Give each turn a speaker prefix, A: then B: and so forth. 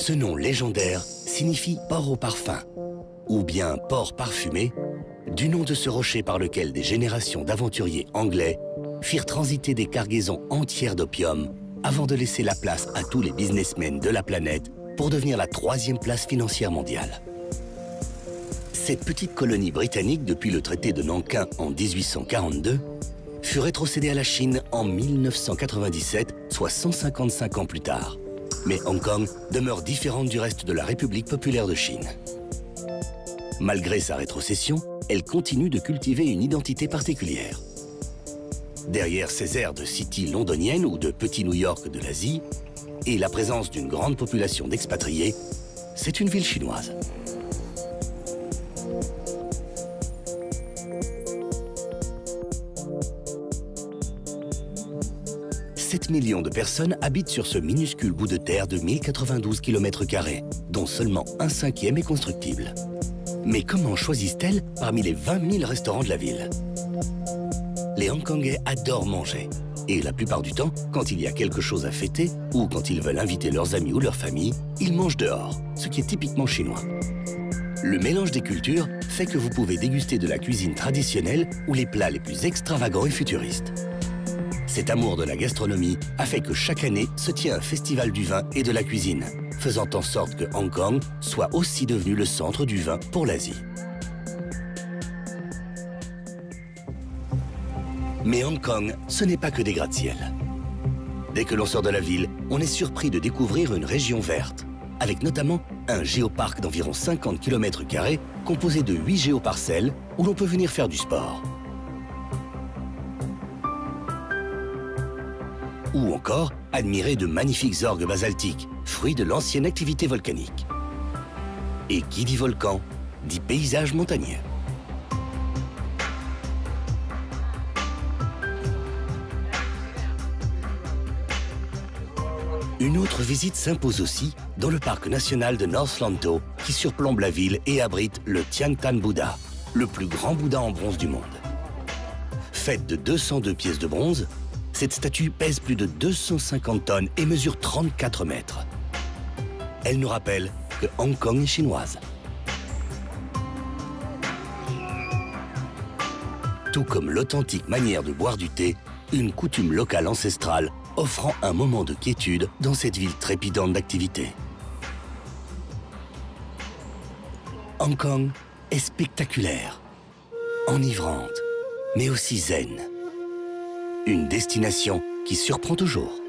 A: Ce nom légendaire signifie port au parfum, ou bien port parfumé, du nom de ce rocher par lequel des générations d'aventuriers anglais firent transiter des cargaisons entières d'opium avant de laisser la place à tous les businessmen de la planète pour devenir la 3e place financière mondiale. Cette petite colonie britannique, depuis le traité de Nankin en 1842, fut rétrocédée à la Chine en 1997, soit 155 ans plus tard. Mais Hong Kong demeure différente du reste de la République populaire de Chine. Malgré sa rétrocession, elle continue de cultiver une identité particulière. Derrière ses airs de city londonienne ou de petit New York de l'Asie, et la présence d'une grande population d'expatriés, c'est une ville chinoise. « 7 millions de personnes habitent sur ce minuscule bout de terre de 1092 km², dont seulement 1/5 est constructible. Mais comment choisissent-elles parmi les 20 000 restaurants de la ville? Les Hongkongais adorent manger. Et la plupart du temps, quand il y a quelque chose à fêter ou quand ils veulent inviter leurs amis ou leur famille, ils mangent dehors, ce qui est typiquement chinois. Le mélange des cultures fait que vous pouvez déguster de la cuisine traditionnelle ou les plats les plus extravagants et futuristes. Cet amour de la gastronomie a fait que chaque année se tient un festival du vin et de la cuisine, faisant en sorte que Hong Kong soit aussi devenu le centre du vin pour l'Asie. Mais Hong Kong, ce n'est pas que des gratte-ciel. Dès que l'on sort de la ville, on est surpris de découvrir une région verte, avec notamment un géoparc d'environ 50 km² composé de 8 géoparcelles où l'on peut venir faire du sport. Ou encore admirer de magnifiques orgues basaltiques, fruits de l'ancienne activité volcanique. Et qui dit volcan, dit paysage montagneux. Une autre visite s'impose aussi dans le parc national de North Lantau qui surplombe la ville et abrite le Tian Tan Bouddha, le plus grand Bouddha en bronze du monde. Faite de 202 pièces de bronze, cette statue pèse plus de 250 tonnes et mesure 34 mètres. Elle nous rappelle que Hong Kong est chinoise. Tout comme l'authentique manière de boire du thé, une coutume locale ancestrale offrant un moment de quiétude dans cette ville trépidante d'activité. Hong Kong est spectaculaire, enivrante, mais aussi zen. Une destination qui surprend toujours.